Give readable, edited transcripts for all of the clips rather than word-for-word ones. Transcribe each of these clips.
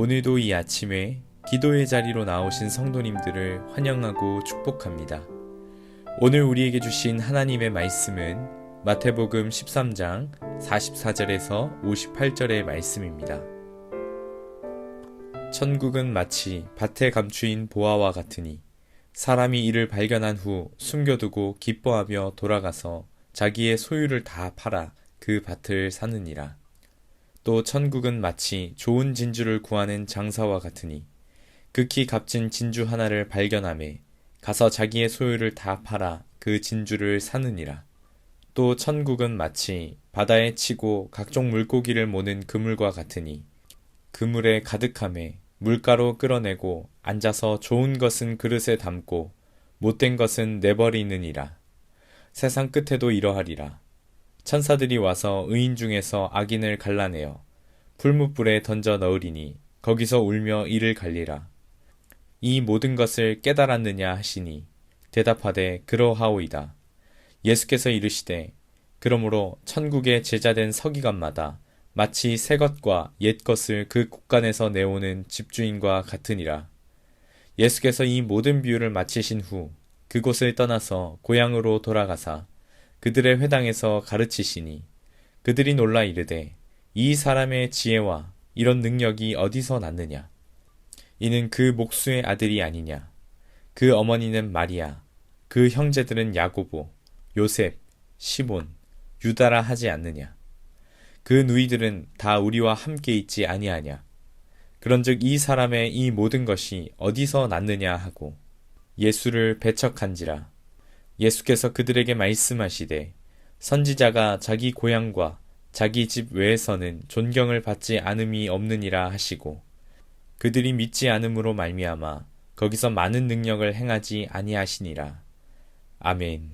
오늘도 이 아침에 기도의 자리로 나오신 성도님들을 환영하고 축복합니다. 오늘 우리에게 주신 하나님의 말씀은 마태복음 13장 44절에서 58절의 말씀입니다. 천국은 마치 밭에 감추인 보화와 같으니 사람이 이를 발견한 후 숨겨두고 기뻐하며 돌아가서 자기의 소유를 다 팔아 그 밭을 사느니라. 또 천국은 마치 좋은 진주를 구하는 장사와 같으니 극히 값진 진주 하나를 발견하매 가서 자기의 소유를 다 팔아 그 진주를 사느니라. 또 천국은 마치 바다에 치고 각종 물고기를 모는 그물과 같으니 그물에 가득하매 물가로 끌어내고 앉아서 좋은 것은 그릇에 담고 못된 것은 내버리느니라. 세상 끝에도 이러하리라. 천사들이 와서 의인 중에서 악인을 갈라내어 풀무불에 던져 넣으리니 거기서 울며 이를 갈리라. 이 모든 것을 깨달았느냐 하시니 대답하되 그러하오이다. 예수께서 이르시되 그러므로 천국의 제자된 서기관마다 마치 새 것과 옛 것을 그 곳간에서 내오는 집주인과 같으니라. 예수께서 이 모든 비유를 마치신 후 그곳을 떠나서 고향으로 돌아가사 그들의 회당에서 가르치시니 그들이 놀라 이르되 이 사람의 지혜와 이런 능력이 어디서 났느냐? 이는 그 목수의 아들이 아니냐? 그 어머니는 마리아, 그 형제들은 야고보, 요셉, 시몬, 유다라 하지 않느냐? 그 누이들은 다 우리와 함께 있지 아니하냐? 그런즉 이 사람의 이 모든 것이 어디서 났느냐 하고 예수를 배척한지라. 예수께서 그들에게 말씀하시되 선지자가 자기 고향과 자기 집 외에서는 존경을 받지 않음이 없느니라 하시고 그들이 믿지 않음으로 말미암아 거기서 많은 능력을 행하지 아니하시니라. 아멘.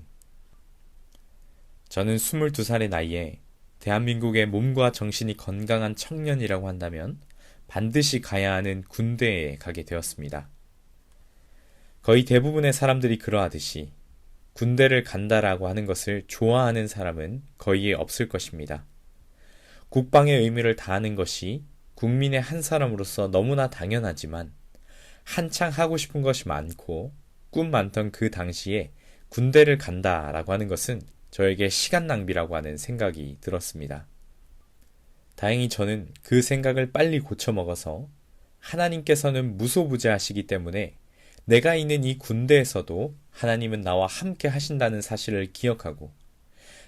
저는 22살의 나이에 대한민국의 몸과 정신이 건강한 청년이라고 한다면 반드시 가야 하는 군대에 가게 되었습니다. 거의 대부분의 사람들이 그러하듯이 군대를 간다라고 하는 것을 좋아하는 사람은 거의 없을 것입니다. 국방의 의무를 다하는 것이 국민의 한 사람으로서 너무나 당연하지만 한창 하고 싶은 것이 많고 꿈 많던 그 당시에 군대를 간다라고 하는 것은 저에게 시간 낭비라고 하는 생각이 들었습니다. 다행히 저는 그 생각을 빨리 고쳐먹어서 하나님께서는 무소부재하시기 때문에 내가 있는 이 군대에서도 하나님은 나와 함께 하신다는 사실을 기억하고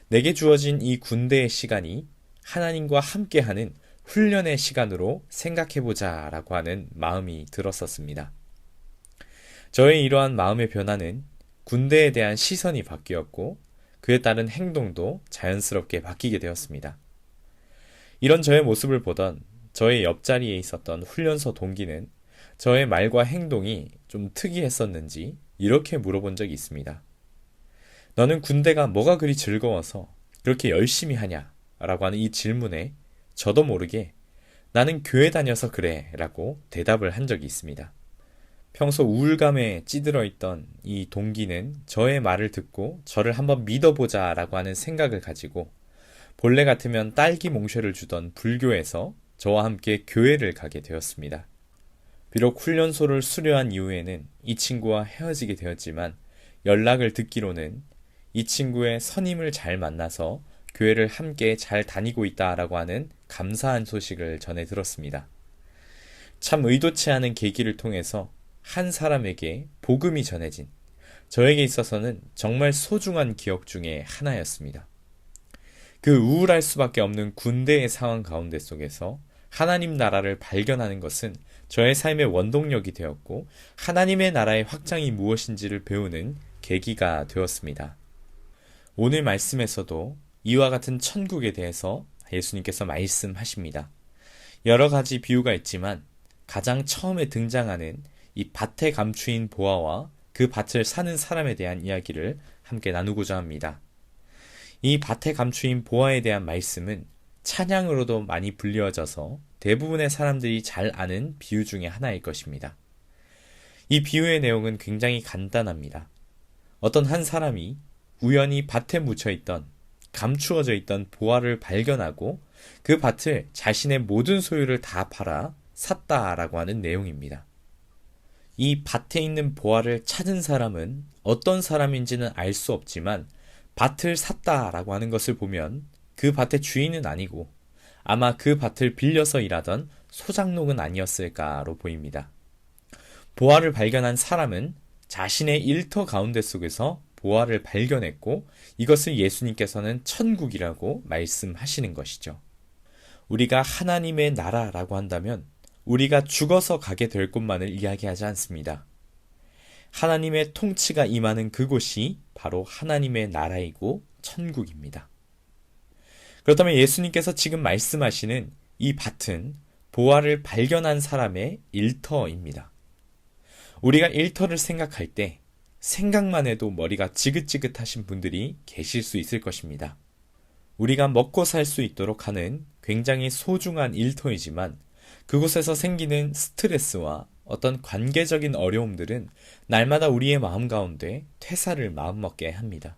내게 주어진 이 군대의 시간이 하나님과 함께하는 훈련의 시간으로 생각해보자 라고 하는 마음이 들었었습니다. 저의 이러한 마음의 변화는 군대에 대한 시선이 바뀌었고 그에 따른 행동도 자연스럽게 바뀌게 되었습니다. 이런 저의 모습을 보던 저의 옆자리에 있었던 훈련소 동기는 저의 말과 행동이 좀 특이했었는지 이렇게 물어본 적이 있습니다. 너는 군대가 뭐가 그리 즐거워서 그렇게 열심히 하냐? 라고 하는 이 질문에 저도 모르게 나는 교회 다녀서 그래 라고 대답을 한 적이 있습니다. 평소 우울감에 찌들어 있던 이 동기는 저의 말을 듣고 저를 한번 믿어보자 라고 하는 생각을 가지고 본래 같으면 딸기 몽쉘을 주던 불교에서 저와 함께 교회를 가게 되었습니다. 비록 훈련소를 수료한 이후에는 이 친구와 헤어지게 되었지만 연락을 듣기로는 이 친구의 선임을 잘 만나서 교회를 함께 잘 다니고 있다라고 하는 감사한 소식을 전해 들었습니다. 참 의도치 않은 계기를 통해서 한 사람에게 복음이 전해진 저에게 있어서는 정말 소중한 기억 중에 하나였습니다. 그 우울할 수밖에 없는 군대의 상황 가운데 속에서 하나님 나라를 발견하는 것은 저의 삶의 원동력이 되었고 하나님의 나라의 확장이 무엇인지를 배우는 계기가 되었습니다. 오늘 말씀에서도 이와 같은 천국에 대해서 예수님께서 말씀하십니다. 여러 가지 비유가 있지만 가장 처음에 등장하는 이 밭에 감추인 보화와 그 밭을 사는 사람에 대한 이야기를 함께 나누고자 합니다. 이 밭에 감추인 보화에 대한 말씀은 찬양으로도 많이 불리워져서 대부분의 사람들이 잘 아는 비유 중에 하나일 것입니다. 이 비유의 내용은 굉장히 간단합니다. 어떤 한 사람이 우연히 밭에 묻혀있던 감추어져 있던 보화를 발견하고 그 밭을 자신의 모든 소유를 다 팔아 샀다라고 하는 내용입니다. 이 밭에 있는 보화를 찾은 사람은 어떤 사람인지는 알 수 없지만 밭을 샀다라고 하는 것을 보면 그 밭의 주인은 아니고 아마 그 밭을 빌려서 일하던 소작농은 아니었을까로 보입니다. 보화를 발견한 사람은 자신의 일터 가운데 속에서 보화를 발견했고 이것을 예수님께서는 천국이라고 말씀하시는 것이죠. 우리가 하나님의 나라라고 한다면 우리가 죽어서 가게 될 곳만을 이야기하지 않습니다. 하나님의 통치가 임하는 그곳이 바로 하나님의 나라이고 천국입니다. 그렇다면 예수님께서 지금 말씀하시는 이 밭은 보화를 발견한 사람의 일터입니다. 우리가 일터를 생각할 때 생각만 해도 머리가 지긋지긋하신 분들이 계실 수 있을 것입니다. 우리가 먹고 살 수 있도록 하는 굉장히 소중한 일터이지만 그곳에서 생기는 스트레스와 어떤 관계적인 어려움들은 날마다 우리의 마음 가운데 퇴사를 마음먹게 합니다.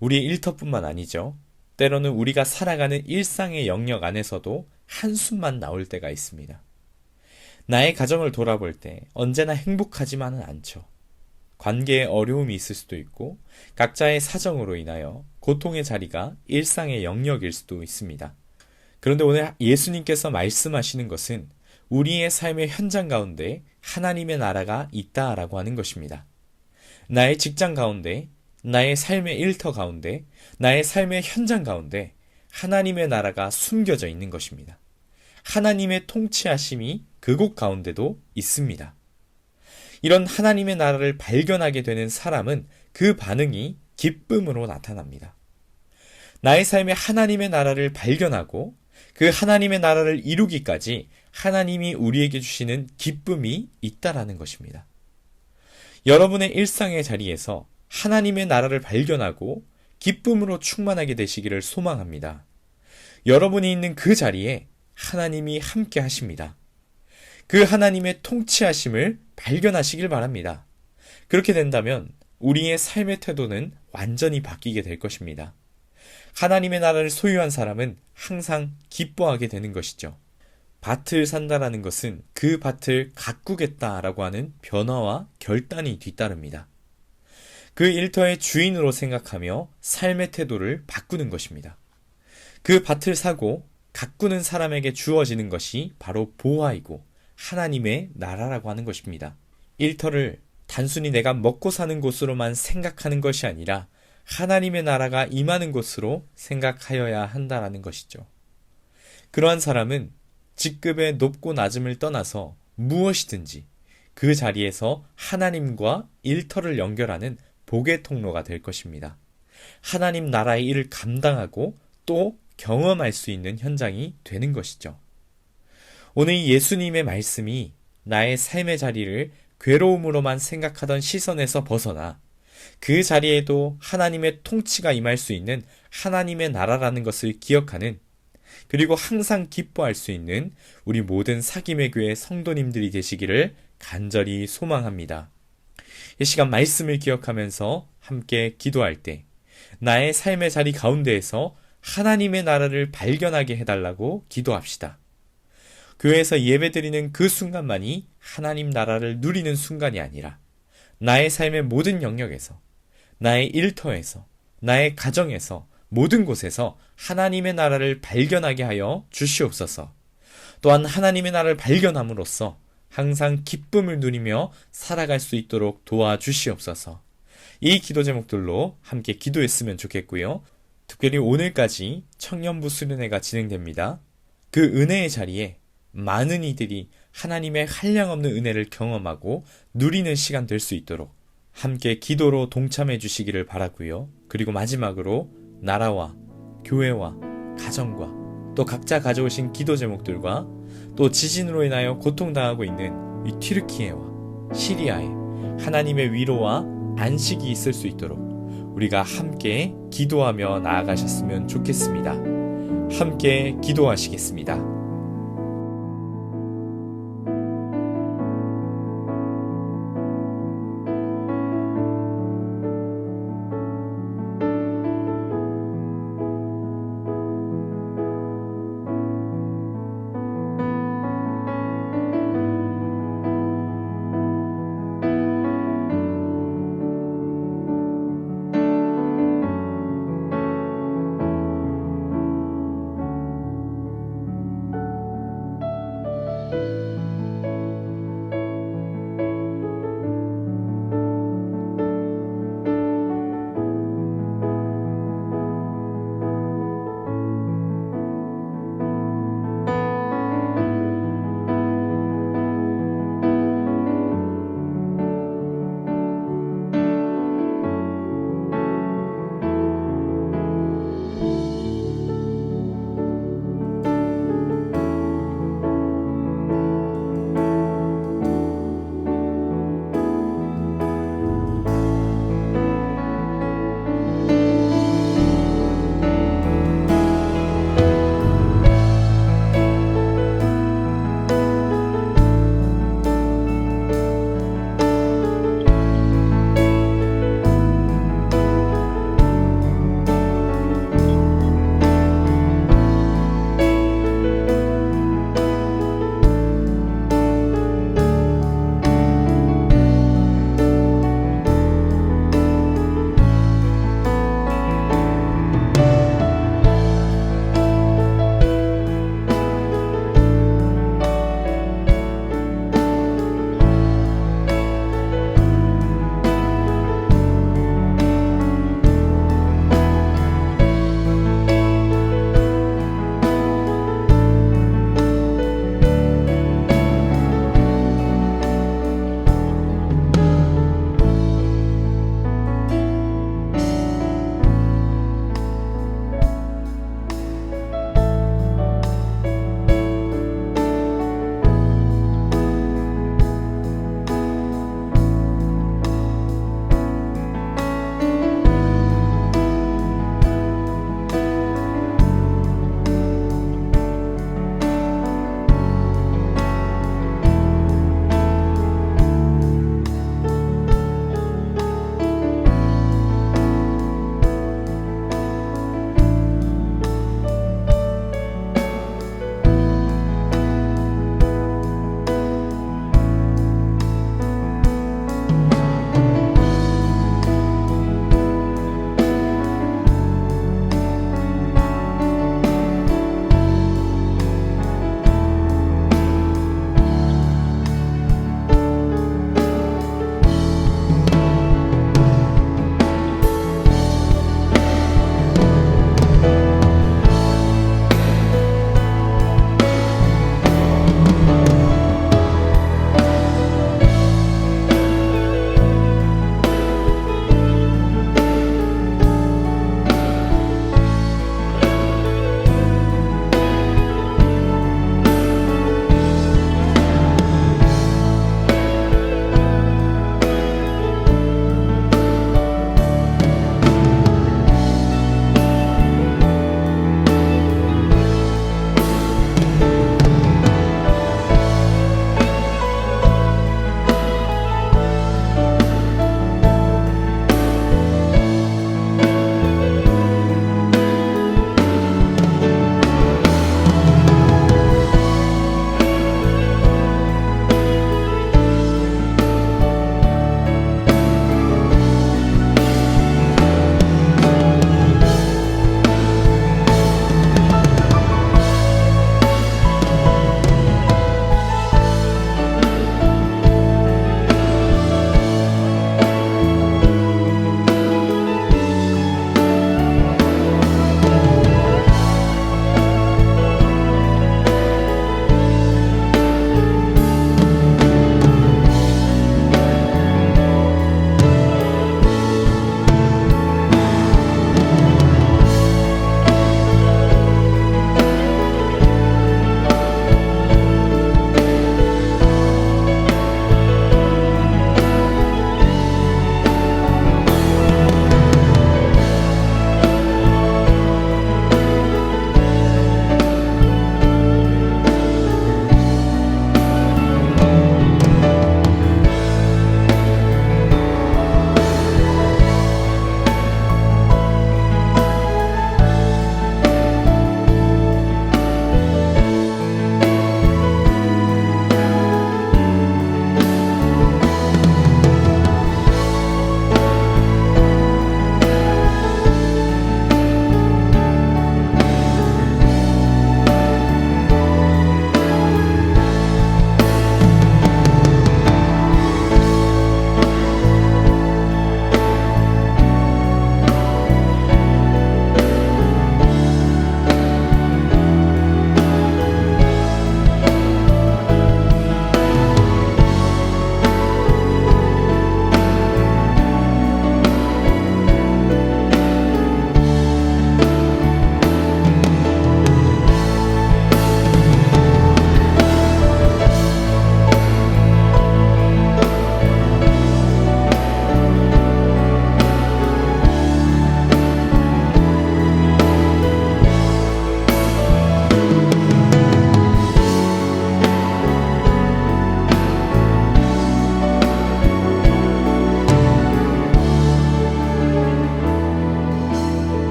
우리의 일터뿐만 아니죠. 때로는 우리가 살아가는 일상의 영역 안에서도 한숨만 나올 때가 있습니다. 나의 가정을 돌아볼 때 언제나 행복하지만은 않죠. 관계에 어려움이 있을 수도 있고 각자의 사정으로 인하여 고통의 자리가 일상의 영역일 수도 있습니다. 그런데 오늘 예수님께서 말씀하시는 것은 우리의 삶의 현장 가운데 하나님의 나라가 있다라고 하는 것입니다. 나의 직장 가운데, 나의 삶의 일터 가운데, 나의 삶의 현장 가운데 하나님의 나라가 숨겨져 있는 것입니다. 하나님의 통치하심이 그곳 가운데도 있습니다. 이런 하나님의 나라를 발견하게 되는 사람은 그 반응이 기쁨으로 나타납니다. 나의 삶에 하나님의 나라를 발견하고 그 하나님의 나라를 이루기까지 하나님이 우리에게 주시는 기쁨이 있다라는 것입니다. 여러분의 일상의 자리에서 하나님의 나라를 발견하고 기쁨으로 충만하게 되시기를 소망합니다. 여러분이 있는 그 자리에 하나님이 함께 하십니다. 그 하나님의 통치하심을 발견하시길 바랍니다. 그렇게 된다면 우리의 삶의 태도는 완전히 바뀌게 될 것입니다. 하나님의 나라를 소유한 사람은 항상 기뻐하게 되는 것이죠. 밭을 산다라는 것은 그 밭을 가꾸겠다라고 하는 변화와 결단이 뒤따릅니다. 그 일터의 주인으로 생각하며 삶의 태도를 바꾸는 것입니다. 그 밭을 사고 가꾸는 사람에게 주어지는 것이 바로 보화이고 하나님의 나라라고 하는 것입니다. 일터를 단순히 내가 먹고 사는 곳으로만 생각하는 것이 아니라 하나님의 나라가 임하는 곳으로 생각하여야 한다라는 것이죠. 그러한 사람은 직급의 높고 낮음을 떠나서 무엇이든지 그 자리에서 하나님과 일터를 연결하는 복의 통로가 될 것입니다. 하나님 나라의 일을 감당하고 또 경험할 수 있는 현장이 되는 것이죠. 오늘 이 예수님의 말씀이 나의 삶의 자리를 괴로움으로만 생각하던 시선에서 벗어나 그 자리에도 하나님의 통치가 임할 수 있는 하나님의 나라라는 것을 기억하는, 그리고 항상 기뻐할 수 있는 우리 모든 사김의 교회 성도님들이 되시기를 간절히 소망합니다. 이 시간 말씀을 기억하면서 함께 기도할 때 나의 삶의 자리 가운데에서 하나님의 나라를 발견하게 해달라고 기도합시다. 교회에서 예배드리는 그 순간만이 하나님 나라를 누리는 순간이 아니라 나의 삶의 모든 영역에서, 나의 일터에서, 나의 가정에서, 모든 곳에서 하나님의 나라를 발견하게 하여 주시옵소서. 또한 하나님의 나라를 발견함으로써 항상 기쁨을 누리며 살아갈 수 있도록 도와주시옵소서. 이 기도 제목들로 함께 기도했으면 좋겠고요. 특별히 오늘까지 청년부 수련회가 진행됩니다. 그 은혜의 자리에 많은 이들이 하나님의 한량없는 은혜를 경험하고 누리는 시간 될 수 있도록 함께 기도로 동참해 주시기를 바라고요. 그리고 마지막으로 나라와 교회와 가정과 또 각자 가져오신 기도 제목들과 또 지진으로 인하여 고통당하고 있는 이 튀르키예와 시리아에 하나님의 위로와 안식이 있을 수 있도록 우리가 함께 기도하며 나아가셨으면 좋겠습니다. 함께 기도하시겠습니다.